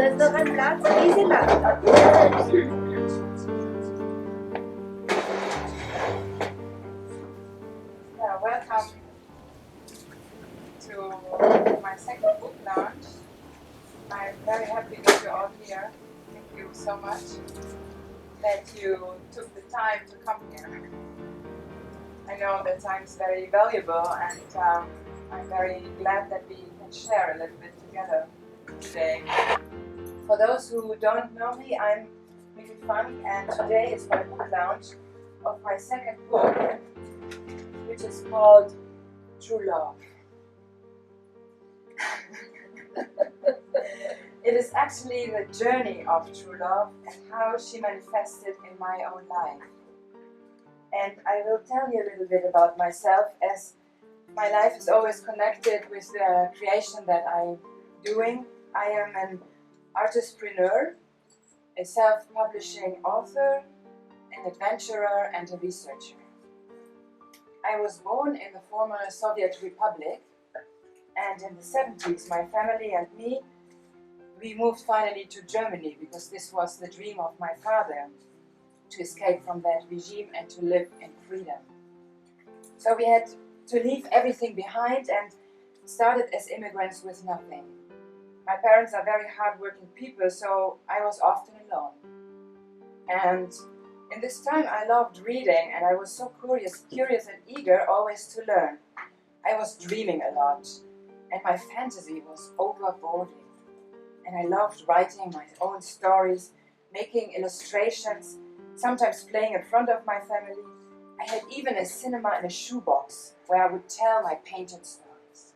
ist noch ein Platz, diese Land. Yeah, welcome to my second book launch. I'm very happy that you're all here. Thank you so much that you took the time to come here. I know that time is very valuable, and I'm very glad that we can share a little bit together today. For those who don't know me, I'm Mikki Funks, and today is my book launch of my second book, which is called True Love. It is actually the journey of true love and how she manifested in my own life. And I will tell you a little bit about myself, as my life is always connected with the creation that I'm doing. I am an artistpreneur, a self-publishing author, an adventurer, and a researcher. I was born in the former Soviet Republic, and in the 70s my family and me, we moved finally to Germany because this was the dream of my father, to escape from that regime and to live in freedom. So we had to leave everything behind and started as immigrants with nothing. My parents are very hard-working people, so I was often alone. And in this time I loved reading, and I was so curious and eager always to learn. I was dreaming a lot, and my fantasy was overboarding. And I loved writing my own stories, making illustrations, sometimes playing in front of my family. I had even a cinema in a shoebox where I would tell my painted stories.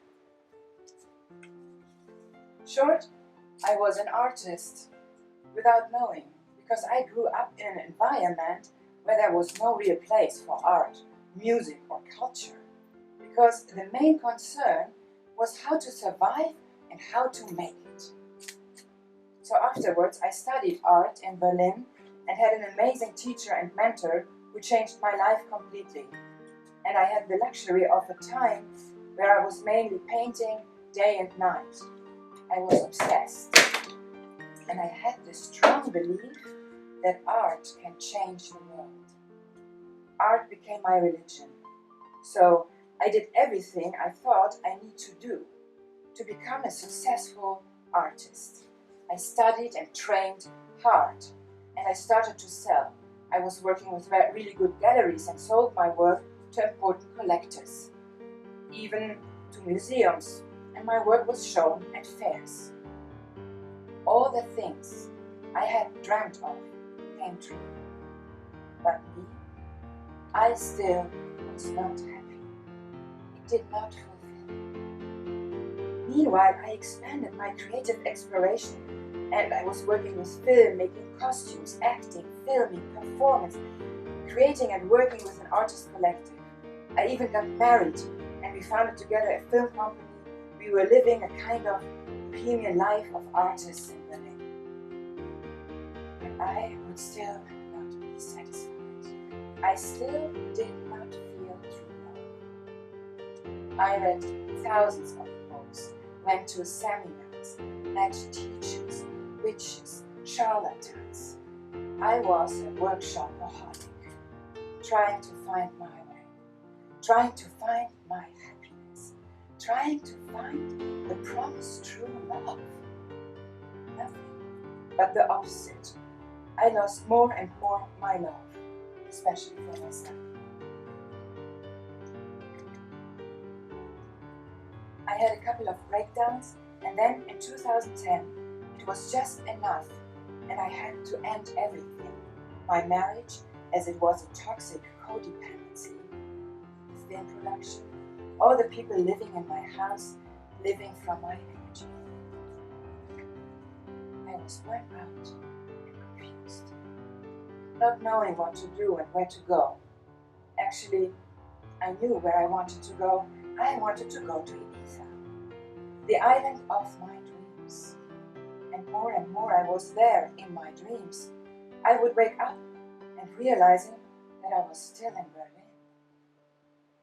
Short, I was an artist without knowing, because I grew up in an environment where there was no real place for art, music, or culture. Because the main concern was how to survive and how to make it. So afterwards I studied art in Berlin and had an amazing teacher and mentor who changed my life completely. And I had the luxury of a time where I was mainly painting day and night. I was obsessed. And I had this strong belief that art can change the world. Art became my religion. So I did everything I thought I need to do to become a successful artist. I studied and trained hard, and I started to sell. I was working with really good galleries and sold my work to important collectors, even to museums, and my work was shown at fairs. All the things I had dreamt of came true. But me, I still was not happy. It did not fulfill me. Meanwhile, I expanded my creative exploration, and I was working with film, making costumes, acting, filming, performance, creating and working with an artist collective. I even got married, and we founded together a film company. We were living a kind of bohemian life of artists in Berlin. But I would still not be satisfied. I still did not feel true love. I read thousands of books, went to seminars, met teachers, witches, charlatans. I was a workshopaholic, trying to find my way, trying to find my happiness, trying to find the promised true love. Nothing but the opposite. I lost more and more my love, especially for myself. I had a couple of breakdowns, and then in 2010 it was just enough, and I had to end everything. My marriage, as it was a toxic codependency, the film production, all the people living in my house, living from my energy. I was burnt out and confused, not knowing what to do and where to go. Actually, I knew where I wanted to go. I wanted to go to Ibiza, the island of my dreams. dreams. And more I was there in my dreams. I would wake up and realizing that I was still in Berlin.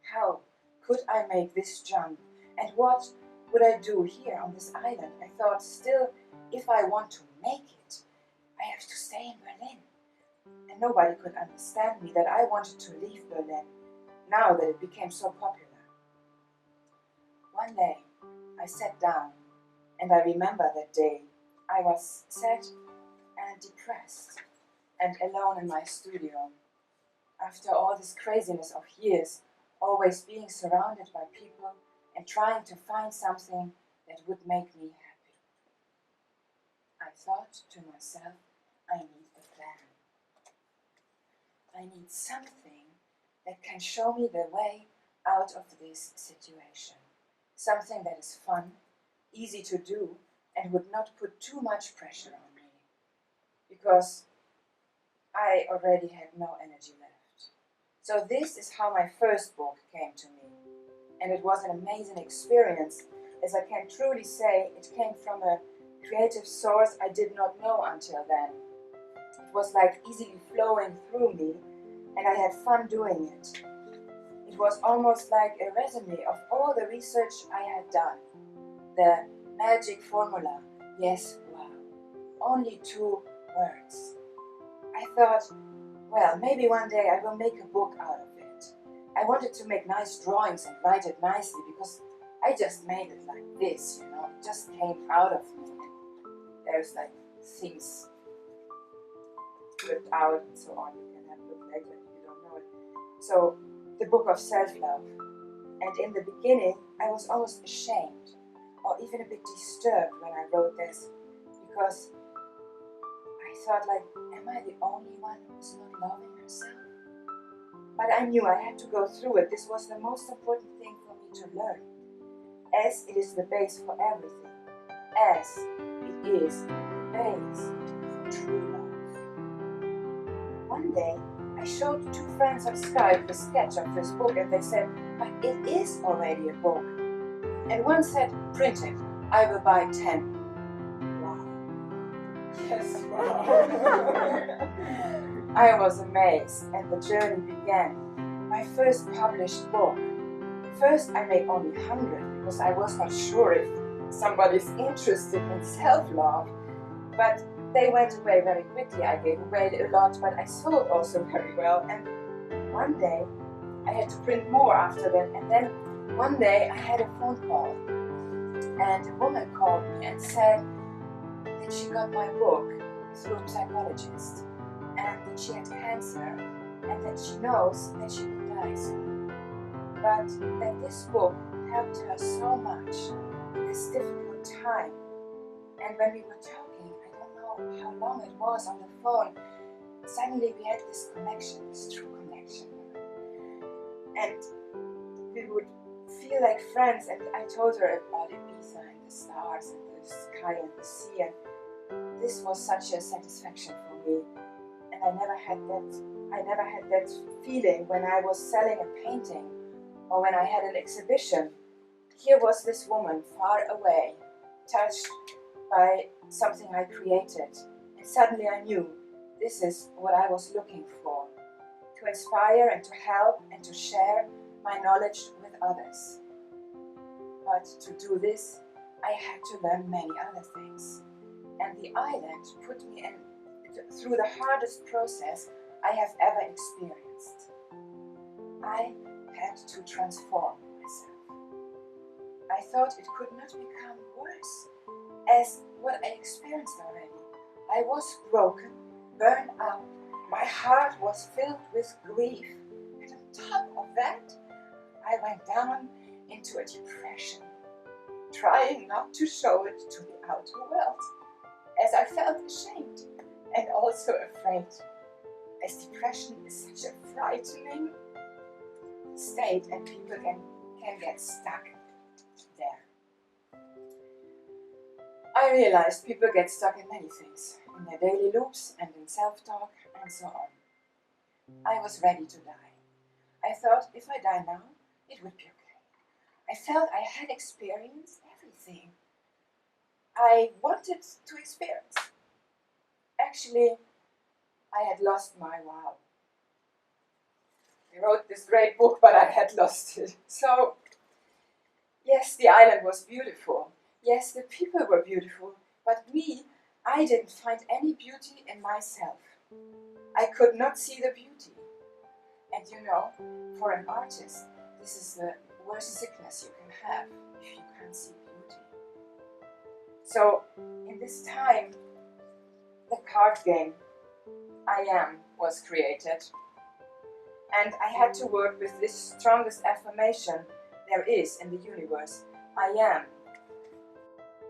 How could I make this jump? And what would I do here on this island? I thought still, if I want to make it, I have to stay in Berlin. And nobody could understand me that I wanted to leave Berlin, now that it became so popular. One day, I sat down, and I remember that day. I was sad and depressed, and alone in my studio. After all this craziness of years, always being surrounded by people and trying to find something that would make me happy. I thought to myself, I need a plan. I need something that can show me the way out of this situation. Something that is fun, easy to do, and would not put too much pressure on me. Because I already had no energy left. So this is how my first book came to me. And it was an amazing experience, as I can truly say it came from a creative source I did not know until then. It was like easily flowing through me, and I had fun doing it. It was almost like a resume of all the research I had done. The magic formula, YESWOW. Only 2 words. I thought, well, maybe one day I will make a book out of it. I wanted to make nice drawings and write it nicely because I just made it like this, you know, it just came out of me. There's like things flipped out and so on. You can have a look later if you don't know it. So, the book of self-love. And in the beginning, I was almost ashamed or even a bit disturbed when I wrote this, because I thought, like, am I the only one who's not loving herself? But I knew I had to go through it. This was the most important thing for me to learn, as it is the base for everything, as it is the base for true love. One day, I showed 2 friends on Skype the sketch of this book, and they said, but it is already a book. And one said, print it, I will buy 10. Wow. Yes, wow. I was amazed, and the journey began. My first published book. First, I made only 100 because I was not sure if somebody's interested in self-love. But they went away very quickly. I gave away a lot, but I sold also very well. And one day, I had to print more after that. And then one day, I had a phone call. And a woman called me and said that she got my book through a psychologist, and that she had cancer, and that she knows that she will die soon. But that this book helped her so much in this difficult time. And when we were talking, I don't know how long it was on the phone, suddenly we had this connection, this true connection. And we would feel like friends, and I told her about Ibiza and the stars and the sky and the sea, and this was such a satisfaction for me. And I never had that feeling when I was selling a painting or when I had an exhibition. Here was this woman far away, touched by something I created, and suddenly I knew this is what I was looking for, to inspire and to help and to share my knowledge with others. But to do this, I had to learn many other things. And the island put me through the hardest process I have ever experienced. I had to transform myself. I thought it could not become worse as what I experienced already. I was broken, burned out, my heart was filled with grief, and on top of that, I went down into a depression, trying not to show it to the outer world, as I felt ashamed and also afraid, as depression is such a frightening state and people can get stuck there. I realized people get stuck in many things, in their daily loops and in self-talk and so on. I was ready to die. I thought if I die now, it would be okay. I felt I had experienced everything. I wanted to experience. Actually, I had lost my wow. I wrote this great book, but I had lost it. So, yes, the island was beautiful. Yes, the people were beautiful. But me, I didn't find any beauty in myself. I could not see the beauty. And you know, for an artist, this is the worst sickness you can have if you can't see beauty. So, in this time, the card game, I Am, was created. And I had to work with this strongest affirmation there is in the universe. I am.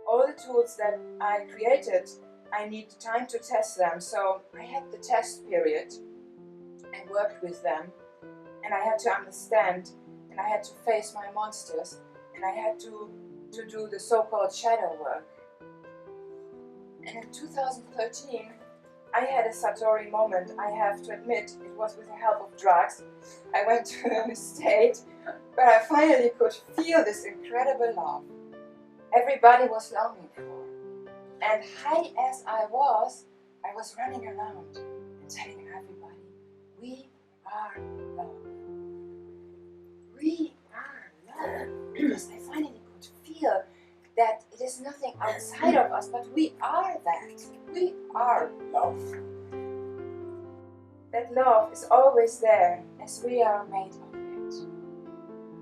All the tools that I created, I need time to test them. So I had the test period and worked with them. And I had to understand, and I had to face my monsters, and I had to do the so-called shadow work. And in 2013, I had a Satori moment. I have to admit, it was with the help of drugs. I went to a state where I finally could feel this incredible love everybody was longing for. And high as I was running around and telling everybody, we are love. We are love. Because I finally could feel that it is nothing outside of us, but we are that. We are love. That love is always there as we are made of it.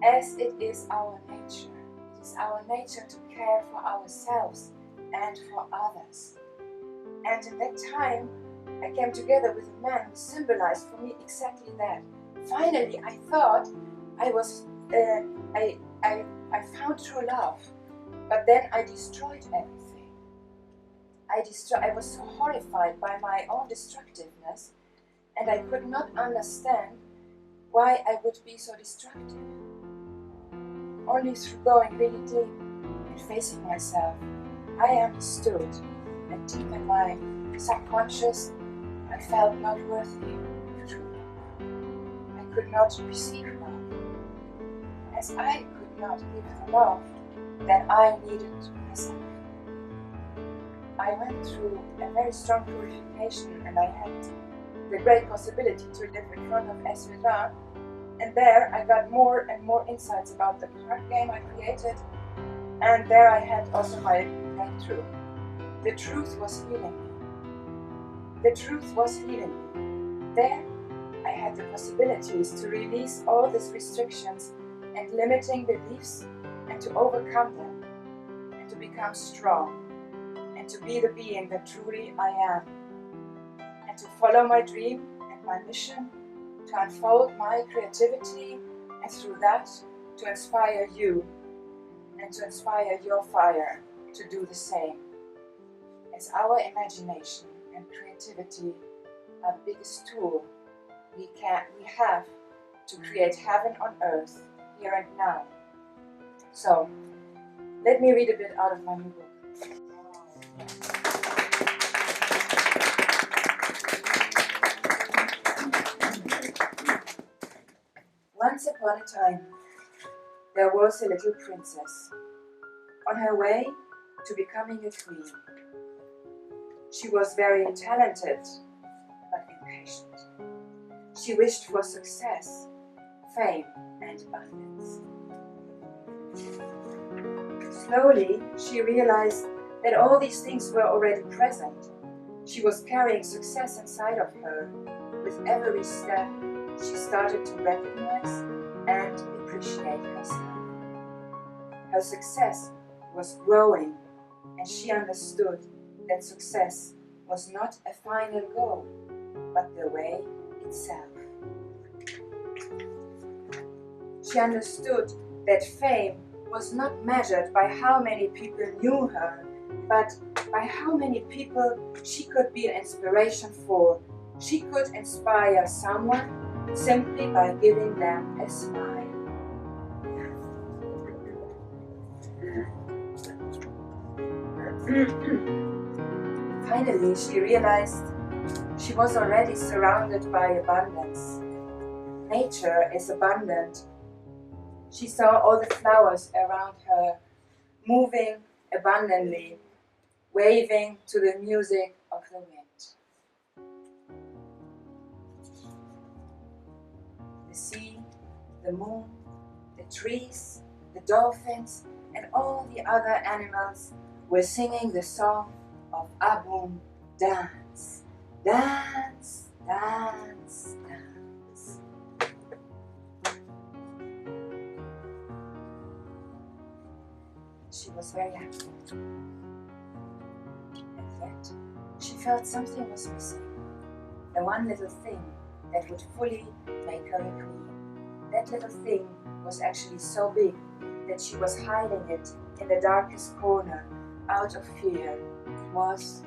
As it is our nature. It is our nature to care for ourselves and for others. And in that time, I came together with a man who symbolized for me exactly that. Finally, I thought I found true love. But then I destroyed everything. I was so horrified by my own destructiveness, and I could not understand why I would be so destructive. Only through going really deep and facing myself, I understood that deep in my subconscious, I felt not worthy of true love. I could not receive love, as I could not give the love that I needed myself. I went through a very strong purification, and I had the great possibility to live in front of YESWOW, and there I got more and more insights about the card game I created, and there I had also my breakthrough. The truth was healing me. The truth was healing me. There I had the possibilities to release all these restrictions and limiting beliefs, and to overcome them, and to become strong, and to be the being that truly I am, and to follow my dream and my mission, to unfold my creativity, and through that to inspire you, and to inspire your fire to do the same. As our imagination and creativity are the biggest tool we have to create heaven on earth, here and now. So, let me read a bit out of my new book. Once upon a time, there was a little princess on her way to becoming a queen. She was very talented, but impatient. She wished for success, fame, and abundance. Slowly, she realized that all these things were already present. She was carrying success inside of her. With every step, she started to recognize and appreciate herself. Her success was growing, and she understood that success was not a final goal, but the way itself. She understood that fame was not measured by how many people knew her, but by how many people she could be an inspiration for. She could inspire someone simply by giving them a smile. Finally, she realized she was already surrounded by abundance. Nature is abundant. She saw all the flowers around her moving abundantly, waving to the music of the wind. The sea, the moon, the trees, the dolphins, and all the other animals were singing the song of Aboom, dance, dance, dance, dance. She was very happy. And yet, she felt something was missing. The one little thing that would fully make her a queen. That little thing was actually so big that she was hiding it in the darkest corner out of fear. It was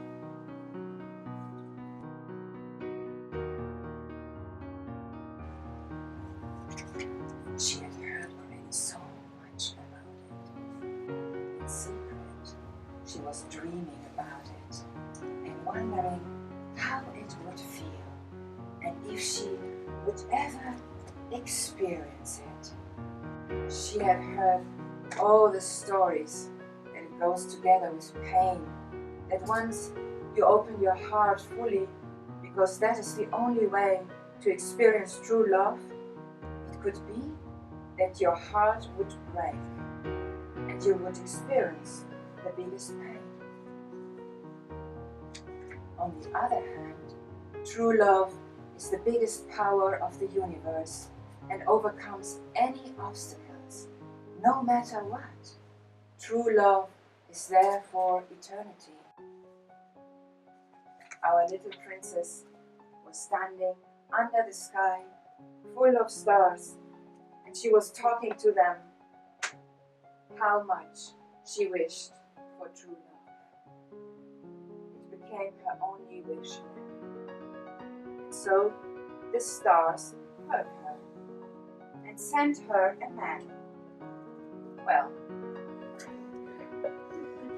she had heard already so much about it. In secret, she was dreaming about it and wondering how it would feel and if she would ever experience it. She had heard all the stories that it goes together with pain, that once you open your heart fully, because that is the only way to experience true love, it could be that your heart would break and you would experience the biggest pain. On the other hand, true love is the biggest power of the universe and overcomes any obstacles, no matter what. True love is there for eternity. Our little princess was standing under the sky, full of stars, and she was talking to them how much she wished for true love. It became her only wish. And so the stars heard her and sent her a man. Well,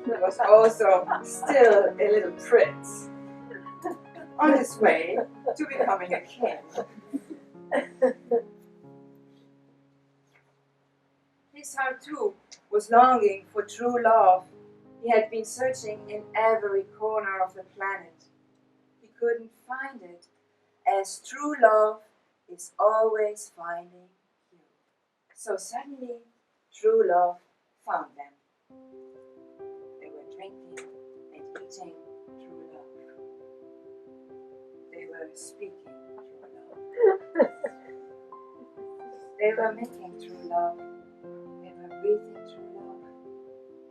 he was also still a little prince on his way to becoming a king. His heart too was longing for true love. He had been searching in every corner of the planet. He couldn't find it, as true love is always finding you. So suddenly, true love found them. They were drinking and eating true love. They were speaking true love. They were making true love. They were breathing true love.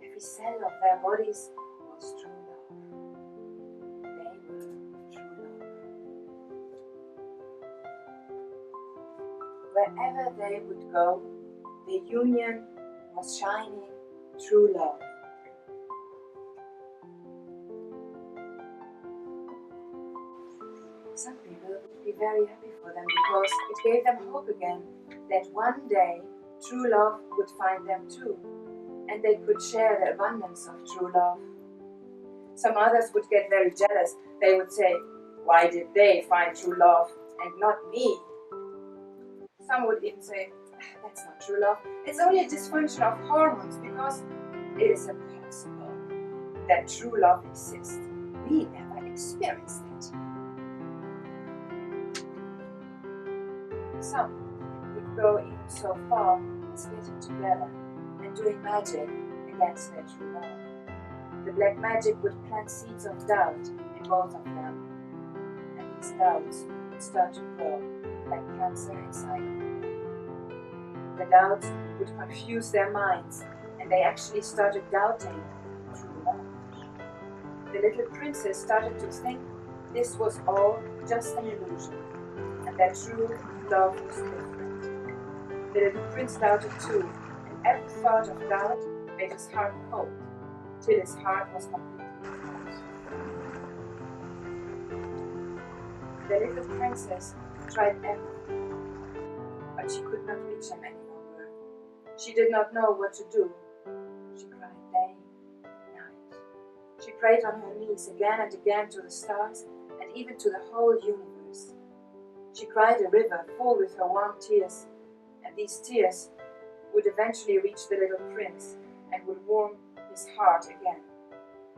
Every cell of their bodies was true love. They were true love. Wherever they would go, the union was shining true love. Some people would be very happy for them because it gave them hope again that one day true love would find them too, and they could share the abundance of true love. Some others would get very jealous. They would say, why did they find true love and not me? Some would even say, that's not true love. It's only a dysfunction of hormones because it is impossible that true love exists. We never experienced it. Some would go even so far as getting together and doing magic against their true love. The black magic would plant seeds of doubt in both of them, and these doubts would start to grow like cancer inside of them. The doubts would confuse their minds, and they actually started doubting true love. The little princess started to think this was all just an illusion, and that true love was different. The little prince doubted too, and every thought of doubt made his heart cold, till his heart was completely cold. The little princess tried everything, but she could not reach him any longer. She did not know what to do. She cried day and night. She prayed on her knees again and again to the stars and even to the whole universe. She cried a river full with her warm tears, and these tears would eventually reach the little prince and would warm his heart again.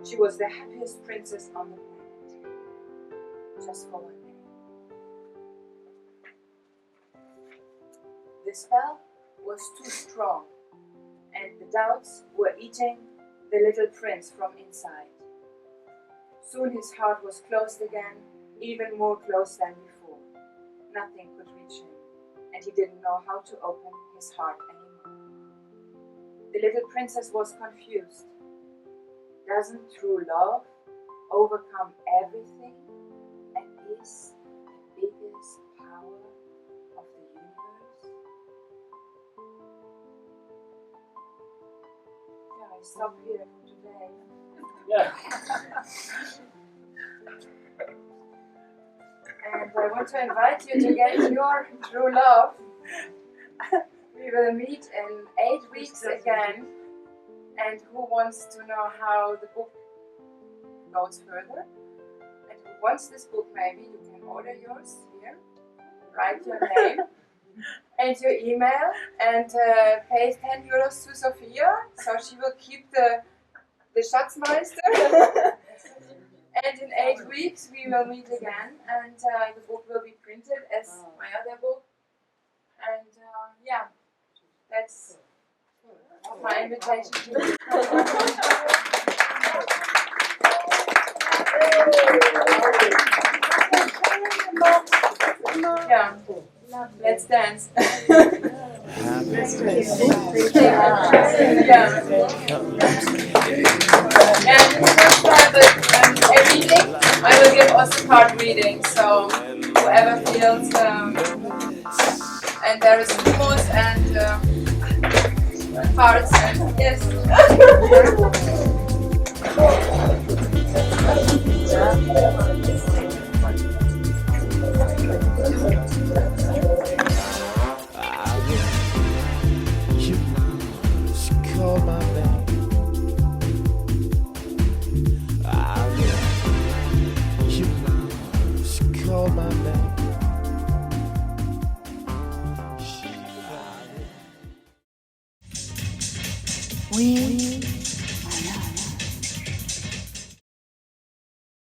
She was the happiest princess on the planet, just for one day. The spell was too strong, and the doubts were eating the little prince from inside. Soon his heart was closed again, even more closed than before. Nothing could reach him, and he didn't know how to open his heart anymore. The little princess was confused. Doesn't true love overcome everything and is the biggest power of the universe? Yeah, I stop here for today. Yeah. And I want to invite you to get your true love. We will meet in 8 weeks again. And who wants to know how the book goes further? And who wants this book, maybe you can order yours here. Write your name and your email and pay 10 euros to Sophia, so she will keep the Schatzmeister. And in 8 weeks we will meet again, and the book will be printed as my other book. And yeah, that's my invitation to you. Yeah, let's dance. Yeah. And a reading, I will give also card reading, so whoever feels, and there is hummus and cards and yes. Call my name. You call my name. We